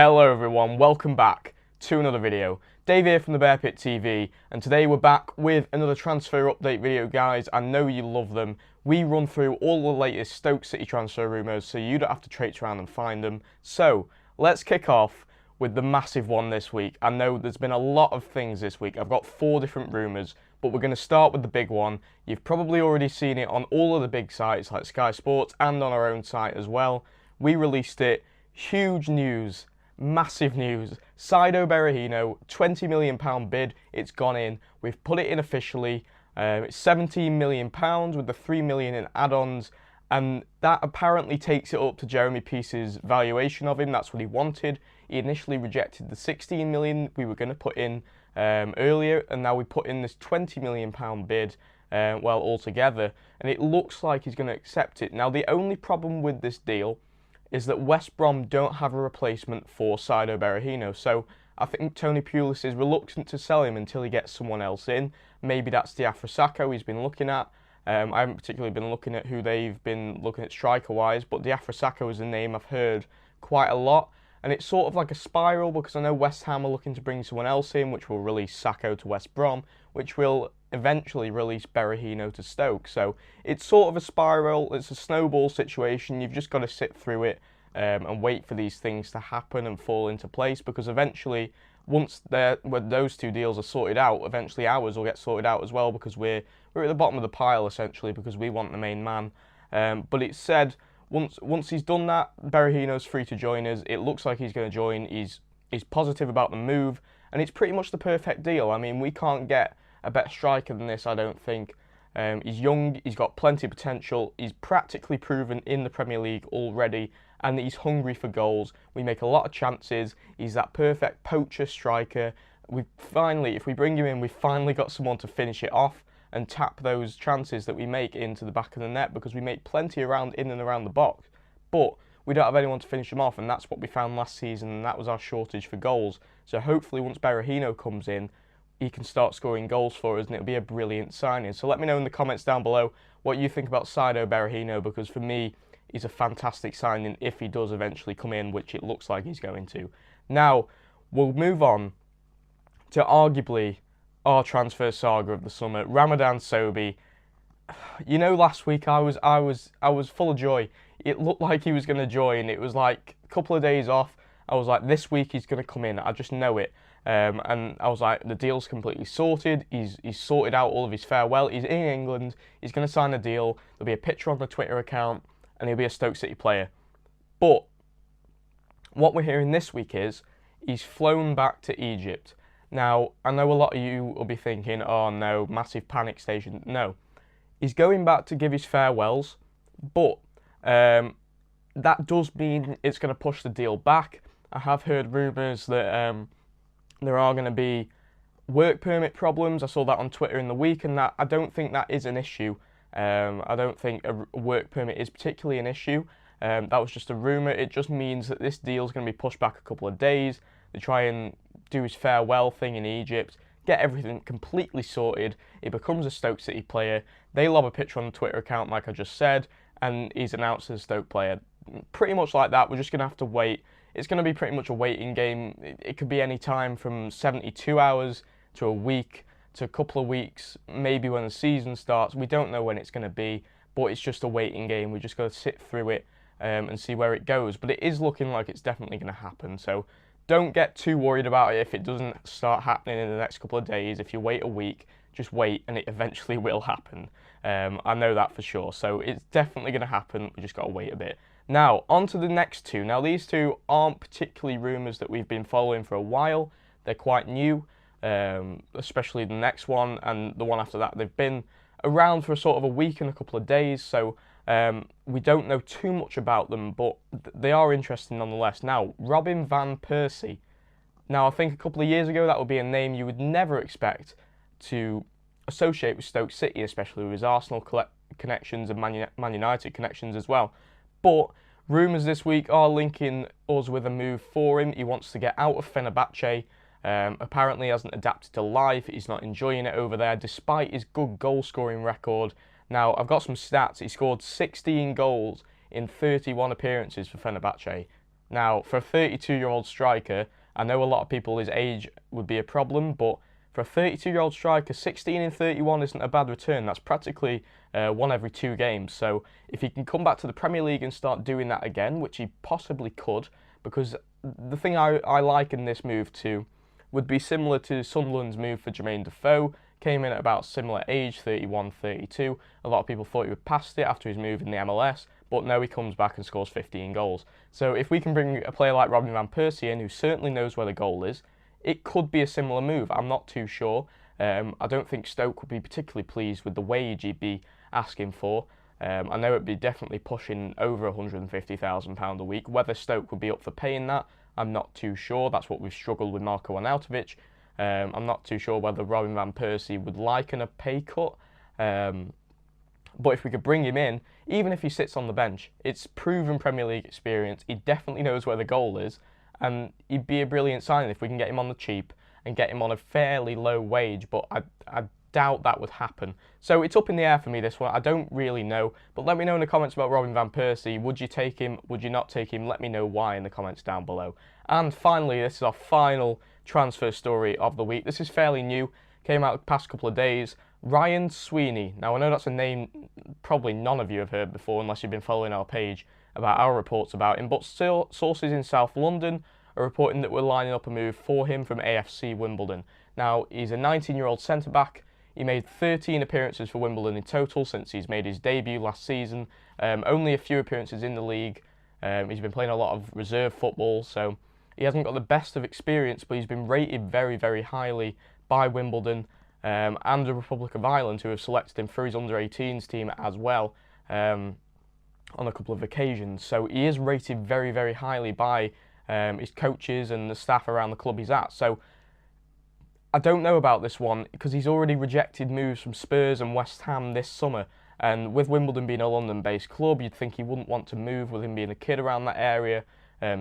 Hello everyone, welcome back to another video. Dave here from the Bear Pit TV, and today we're back with another transfer update video, guys. I know you love them. We run through all the latest Stoke City transfer rumours so you don't have to traipse around and find them. So let's kick off with the massive one this week. I know there's been a lot of things this week. I've got 4 different rumours, but we're going to start with the big one. You've probably already seen it on all of the big sites like Sky Sports and on our own site as well. We released it. Huge news. Massive news. Papy Berahino, £20 million bid. It's gone in. We've put it in officially. It's £17 million with the £3 million in add-ons, and that apparently takes it up to Jeremy Peace's valuation of him. That's what he wanted. He initially rejected the £16 million we were going to put in earlier, and now we put in this £20 million bid, altogether, and it looks like he's going to accept it. Now, the only problem with this deal is that West Brom don't have a replacement for Papy Berahino, so I think Tony Pulis is reluctant to sell him until he gets someone else in. Maybe that's Diafra he's been looking at. I haven't particularly been looking at who they've been looking at striker-wise, but Diafra is a name I've heard quite a lot, and it's sort of like a spiral because I know West Ham are looking to bring someone else in, which will release Sacco to West Brom, which will eventually release Berahino to Stoke. So it's sort of a spiral, it's a snowball situation. You've just got to sit through it and wait for these things to happen and fall into place, because eventually, once those 2 deals are sorted out, eventually ours will get sorted out as well, because we're at the bottom of the pile essentially, because we want the main man. But it's said once he's done that, Berahino's free to join us. It looks like he's going to join. He's positive about the move, and it's pretty much the perfect deal. I mean, we can't get a better striker than this, I don't think. He's young, he's got plenty of potential, he's practically proven in the Premier League already, and he's hungry for goals. We make a lot of chances. He's that perfect poacher striker. If we bring him in, we've finally got someone to finish it off and tap those chances that we make into the back of the net, because we make plenty in and around the box, but we don't have anyone to finish them off, and that's what we found last season, and that was our shortage for goals. So hopefully once Berahino comes in, he can start scoring goals for us, and it'll be a brilliant signing. So let me know in the comments down below what you think about Papy Berahino, because for me, he's a fantastic signing if he does eventually come in, which it looks like he's going to. Now, we'll move on to arguably our transfer saga of the summer, Ramadan Sobhi. You know, last week I was full of joy. It looked like he was going to join. It was like a couple of days off. I was like, this week he's going to come in. I just know it. And I was like, the deal's completely sorted. He's sorted out all of his farewell. He's in England. He's going to sign a deal. There'll be a picture on the Twitter account, and he'll be a Stoke City player. But what we're hearing this week is he's flown back to Egypt. Now, I know a lot of you will be thinking, oh no, massive panic station. No, he's going back to give his farewells, but that does mean it's going to push the deal back. I have heard rumours that there are going to be work permit problems. I saw that on Twitter in the week, and that I don't think that is an issue. I don't think a work permit is particularly an issue. That was just a rumour. It just means that this deal is going to be pushed back a couple of days. They try and do his farewell thing in Egypt, get everything completely sorted. He becomes a Stoke City player. They lob a picture on the Twitter account, like I just said, and he's announced as a Stoke player. Pretty much like that. We're just going to have to wait. It's going to be pretty much a waiting game. It could be any time from 72 hours to a week to a couple of weeks, maybe when the season starts. We don't know when it's going to be, but it's just a waiting game. We just got to sit through it and see where it goes. But it is looking like it's definitely going to happen. So don't get too worried about it if it doesn't start happening in the next couple of days. If you wait a week, just wait, and it eventually will happen. I know that for sure. So it's definitely going to happen. We just got to wait a bit. Now, on to the next 2. Now, these 2 aren't particularly rumours that we've been following for a while. They're quite new, especially the next one and the one after that. They've been around for sort of a week and a couple of days, so we don't know too much about them, but they are interesting nonetheless. Now, Robin van Persie. Now, I think a couple of years ago that would be a name you would never expect to associate with Stoke City, especially with his Arsenal connections and Man United connections as well. But rumours this week are linking us with a move for him. He wants to get out of Fenerbahce. Apparently he hasn't adapted to life. He's not enjoying it over there, despite his good goal-scoring record. Now, I've got some stats. He scored 16 goals in 31 appearances for Fenerbahce. Now, for a 32-year-old striker, I know a lot of people his age would be a problem, but for a 32-year-old striker, 16 in 31 isn't a bad return. That's practically one every 2 games. So if he can come back to the Premier League and start doing that again, which he possibly could, because the thing I like in this move too would be similar to Sunderland's move for Jermaine Defoe. Came in at about similar age, 31, 32. A lot of people thought he would pass it after his move in the MLS, but no, he comes back and scores 15 goals. So if we can bring a player like Robin van Persie in, who certainly knows where the goal is, it could be a similar move. I'm not too sure. I don't think Stoke would be particularly pleased with the wage he'd be asking for. I know it'd be definitely pushing over £150,000 a week. Whether Stoke would be up for paying that, I'm not too sure. That's what we've struggled with Marko Arnautovic. I'm not too sure whether Robin van Persie would liken a pay cut. But if we could bring him in, even if he sits on the bench, it's proven Premier League experience. He definitely knows where the goal is, and he'd be a brilliant signing if we can get him on the cheap and get him on a fairly low wage, but I doubt that would happen. So it's up in the air for me, this one. I don't really know, but let me know in the comments about Robin van Persie. Would you take him? Would you not take him? Let me know why in the comments down below. And finally, this is our final transfer story of the week. This is fairly new, came out the past couple of days. Ryan Sweeney. Now, I know that's a name probably none of you have heard before unless you've been following our page about our reports about him, but still, sources in South London are reporting that we're lining up a move for him from AFC Wimbledon. Now, he's a 19-year-old centre-back. He made 13 appearances for Wimbledon in total since he's made his debut last season. Only a few appearances in the league. He's been playing a lot of reserve football, so he hasn't got the best of experience, but he's been rated very, very highly by Wimbledon and the Republic of Ireland, who have selected him for his under-18s team as well on a couple of occasions. So he is rated very, very highly by his coaches and the staff around the club he's at. So I don't know about this one because he's already rejected moves from Spurs and West Ham this summer. And with Wimbledon being a London-based club, you'd think he wouldn't want to move with him being a kid around that area.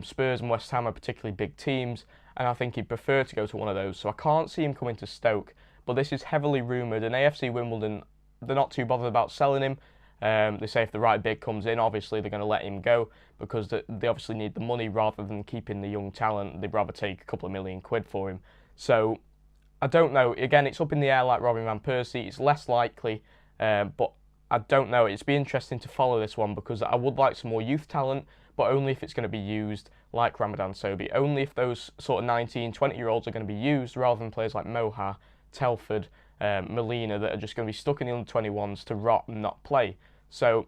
Spurs and West Ham are particularly big teams, and I think he'd prefer to go to one of those. So I can't see him coming to Stoke, but this is heavily rumoured, and AFC Wimbledon, they're not too bothered about selling him. They say if the right bid comes in, obviously they're going to let him go because they obviously need the money rather than keeping the young talent. They'd rather take a couple of £1 million for him. So I don't know. Again, it's up in the air like Robin van Persie. It's less likely, but I don't know. It'd be interesting to follow this one because I would like some more youth talent, but only if it's going to be used like Ramadan Sobhi. Only if those sort of 19, 20-year-olds are going to be used rather than players like Moha, Telford, Molina that are just going to be stuck in the under-21s to rot and not play. So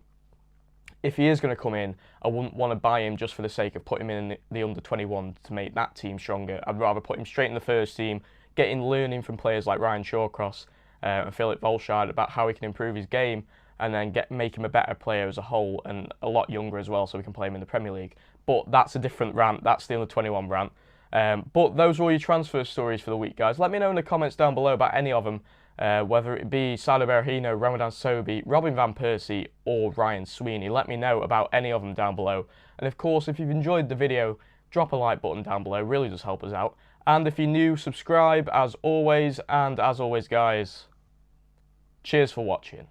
if he is going to come in, I wouldn't want to buy him just for the sake of putting him in the under-21 to make that team stronger. I'd rather put him straight in the first team, getting learning from players like Ryan Shawcross and Philip Volshard about how he can improve his game, and then make him a better player as a whole and a lot younger as well so we can play him in the Premier League. But that's a different rant. That's the under-21 rant. But those were all your transfer stories for the week, guys. Let me know in the comments down below about any of them, whether it be Papy Berahino, Ramadan Sobhi, Robin van Persie or Ryan Sweeney. Let me know about any of them down below. And of course, if you've enjoyed the video, drop a like button down below. It really does help us out. And if you're new, subscribe as always. And as always, guys, cheers for watching.